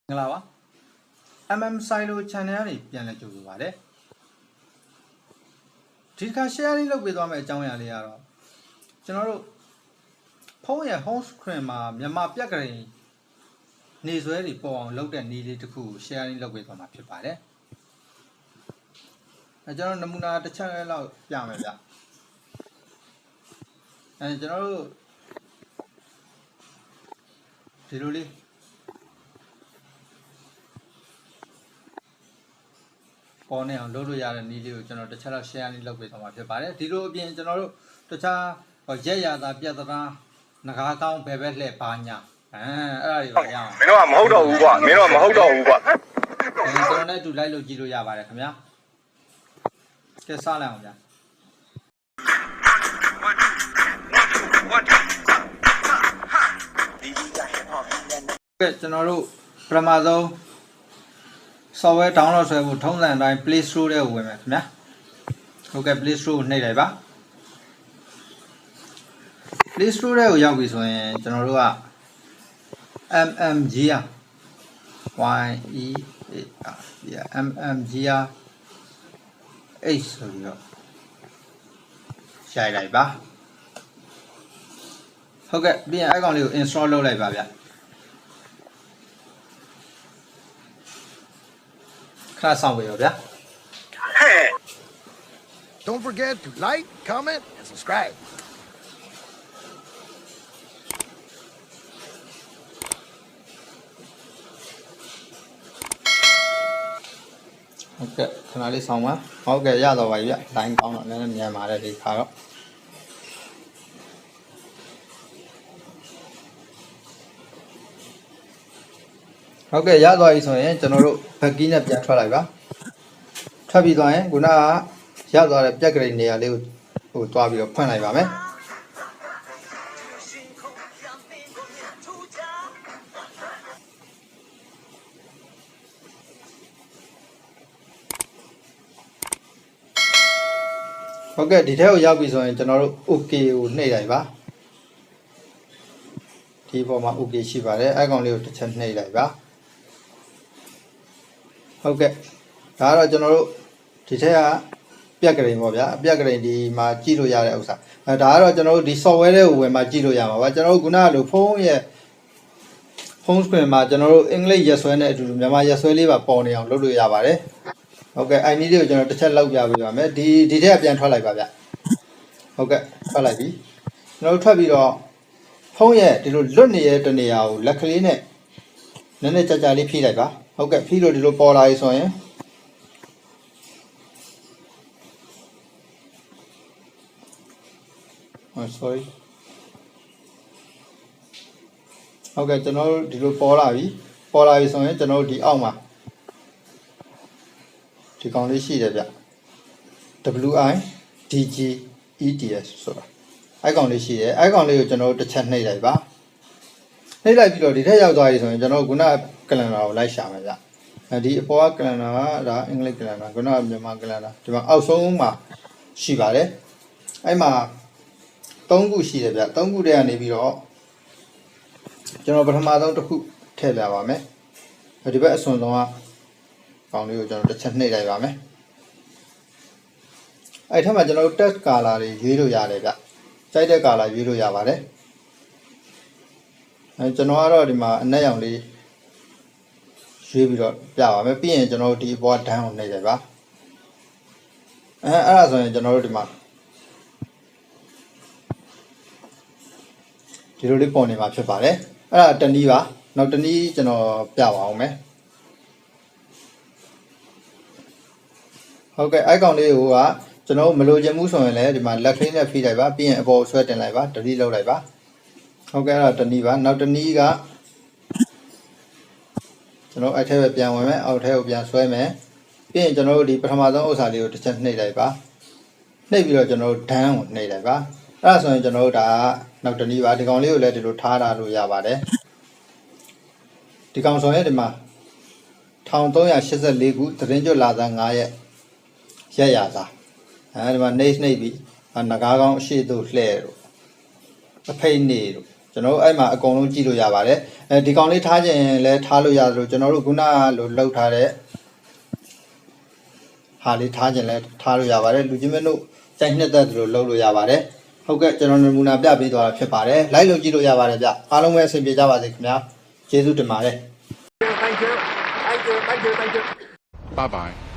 မင်္ဂလာပါ MM Silo Channel ကနေပြန်လည်ကြိုဆိုပါရစေဒီတစ်ခါ sharing လုပ်ပေးသွားမယ့်အကြောင်းအရာလေးကတော့ကျွန်တော်တို့ဖုန်းရဲ့ home screen မှာမြန်မာပြက်ကလေးနေဆွဲတွေပေါ်အောင်လုပ်တဲ့နည်းလေးတစ်ခုကို sharing လုပ်ပေးသွားမှာဖြစ်ပါတယ်ကျွန်တော်နမူနာတစ်ချက်လောက်ပြမယ်ဗျကျွန်တော်တို့ဒီလိုလေးပေါ်နေအောင်လုပ်လို့ရတဲ့နည်းလေးကိုကျွန်တော်တစ်ချက်လောက် share လေးလုပ်ပေးသွားမှာဖြစ်ပါတယ်ဒီလိုအပြင်ကျွန်တော်တို့တခြားရက်ရတာပြက်သလားငကားကောင်းဘယ်ဘက်လှည့်ပါညာအဲ့ဒါတွေပါရအောင်မင်းတို့ကမဟုတ်တော့ဘူးကွာမင်းတို့ကမဟုတ်တော့ဘူးကွာကျွန်တော်နဲ့အတူလိုက်လို့ကြည့်လို့ရပါတယ်ခင်ဗျာကဲစလိုက်အောင်ဗျာကဲကျွန်တော်တို့ပထမဆုံး software download ဆွဲဖို့ထုံးစံအတိုင်း Play Store ထဲကိုဝင်မယ်ခင်ဗျာဟုတ်ကဲ့ Play Store ကိုနှိပ်လိုက်ပါ Play Store ထဲကိုရောက်ပြီဆိုရင်ကျွန်တော်တို့က MMGR MMGR H ဆိုပြီးတော့ရိုက်လိုက်ပါဟုတ်ကဲ့ပြီးရင်အဲ့ကောင်လေးကို install လုပ်လိုက်ပါဗျခဏဆောင်ပေးရောဗျာ Don't forget to like, comment, and subscribe. Okay, ခဏလေးဆောင်ပါဟုတ်ကဲ့ရတော့ပါပြီဗျ line ကောင်းတော့လည်းမြန်ပါတယ်ဒီခါတော့ဟုတ်ကဲ့ရသွားပြီဆိုရင်ကျွန်တော်တို့ back key နဲ့ပြန်ထွက်လိုက်ပါထွက်ပြီးသွားရင်ခုနကရသွားတဲ့ပြက်ကလေးနေရာလေးကိုတွားပြီးတော့ဖွင့်လိုက်ပါမယ်ဟုတ်ကဲ့ဒီထဲကိုရောက်ပြီဆိုရင်ကျွန်တော်တို့ okay ကိုနှိပ်လိုက်ပါဒီပေါ်မှာ okay ရှိပါတယ်အဲ့ကောင်လေးကိုတစ်ချက်နှိပ်လိုက်ပါဟုတ်ကဲ့ဒါကတော့ကျွန်တော်တို့ဒီထက်ကပြက်ကလေးပေါ့ဗျာပြက်ကလေးဒီမှာကြည့်လို့ရတဲ့ဥစ္စာဒါကတော့ကျွန်တော်တို့ဒီ software တွေကိုဝင်မှာကြည့်လို့ရမှာပါကျွန်တော်တို့ခုနကလိုဖုန်းရဲ့ home screen မှာကျွန်တော်တို့အင်္ဂလိပ်ရက်ဆွဲနဲ့အတူတူမြန်မာရက်ဆွဲလေးပါပေါ်နေအောင်လုပ်လို့ရပါတယ်ဟုတ်ကဲ့အဲ့နည်းလေးကိုကျွန်တော်တစ်ချက်လောက်ပြပေးပါမယ်ဒီထက်ကပြန်ထွက်လိုက်ပါဗျဟုတ်ကဲ့ထွက်လိုက်ပြီကျွန်တော်တို့ထွက်ပြီးတော့ဖုန်းရဲ့ဒီလိုလွတ်နေတဲ့တနေရာကိုလက်ကလေးနဲ့နည်းနည်းကြာကြာလေးဖြည့်လိုက်ပါဟုတ်ကဲ့ဖြည့်လို့ဒီလိုပေါ်လာပြီဆိုရင်sorry ဟုတ်ကဲ့ကျွန်တော်တို့ဒီလိုပေါ်လာပြီဆိုရင်ကျွန်တော်တို့ဒီအောက်မှာဒီကောင်လေးရှိတယ်ဗျ WIDGETS ဆိုတာအဲ့ကောင်လေးရှိတယ်အဲ့ကောင်လေးကိုကျွန်တော်တို့တစ်ချက်နှိပ်လိုက်ပါနှိပ်လိုက်ပြီးတော့ဒီထက်ရောက်သွားပြီဆိုရင်ကျွန်တော်ခုနကလန်ဒါကိုလိုက်ရှာမယ်ဗျဒီအပေါ်ကကလန်ဒါကဒါအင်္ဂလိပ်ကလန်ဒါခုနကမြန်မာကလန်ဒါဒီမှာအောက်ဆုံးမှာရှိပါတယ်အဲ့မှာ3ခုရှိတယ်ဗျ3ခုတည်းကနေပြီးတော့ကျွန်တော်ပထမဆုံးတစ်ခုထည့်ပြပါမယ်ဒီဘက်အစွန်ဆုံးကကောင်လေးကိုကျွန်တော်တစ်ချက်နှိပ်လိုက်ပါမယ်အဲ့ထက်မှာကျွန်တော်တို့ text color တွေရွေးလို့ရတယ်ဗျကြိုက်တဲ့ color ရွေးလို့ရပါတယ်ကျွန်တော်ကတော့ဒီမှာအနက်ရောင်လေးရွေးပြီးတော့ပြပါမယ်ပြီးရင်ကျွန်တော်တို့ဒီအပေါ်ဒန်းကိုနှိပ်လိုက်ပါအဲ့ဒါဆိုရင်ကျွန်တော်တို့ဒီမှာဒီလိုလေးပေါ်နေမှာဖြစ်ပါတယ်အဲ့ဒါတနည်းပါနောက်တနည်းကျွန်တော်ပြပါအောင်မယ်ဟုတ်ကဲ့ icon လေးကိုကကျွန်တော်မလိုချင်ဘူးဆိုရင်လည်းဒီမှာလက်ကလေးနဲ့ဖိလိုက်ပါပြီးရင်အပေါ်ဆွဲတင်လိုက်ပါ delete လုပ်လိုက်ပါဟုတ်ကဲ့အဲ့ဒါတနည်းပါနောက်တနည်းကကျွန်တော်အဲ့ထဲပဲပြန်ဝင်မယ်အောက်ထဲကိုပြန်ဆွဲမယ်ပြီးရင်ကျွန်တော်တို့ဒီပထမဆုံးဥစ္စာလေးကိုတစ်ချက်နှိပ်လိုက်ပါနှိပ်ပြီးတော့ကျွန်တော်တို့ down ကိုနှိပ်လိုက်ပါအဲ့ဒါဆိုရင်ကျွန်တော်တို့ဒါနောက်တနည်းပါဒီကောင်လေးကိုလည်းဒီလိုထားထားလို့ရပါတယ်ဒီကောင်ဆိုရင်ဒီမှာ1384ခုသတင်းကြွလာသား9ရက်ရစာဒီမှာ next နှိပ်ပြီးငကားကောင်းအရှိတို့လှဲ့တို့အဖိတ်နေတို့ ကျွန်တော်တို့အဲ့မှာအကုန်လုံးကြည့်လို့ရပါတယ်ဒီကောင်လေးထားခြင်းလဲထားလို့ရတယ်လို့ကျွန်တော်တို့ခုနကလိုလောက်ထားတဲ့ဟာလေးထားခြင်းလဲထားလို့ရပါတယ်လူချင်းမင်းတို့စိုက်နှစ်သက်လို့လုပ်လို့ရပါတယ်ဟုတ်ကဲ့ကျွန်တော်နမူနာပြပေးသွားတာဖြစ်ပါတယ်လိုက်လို့ကြည့်လို့ရပါတယ်ဗျအားလုံးပဲအဆင်ပြေကြပါစေခင်ဗျာကျေးဇူးတင်ပါတယ် Thank you. Thank you. Thank you. Thank you. Bye bye.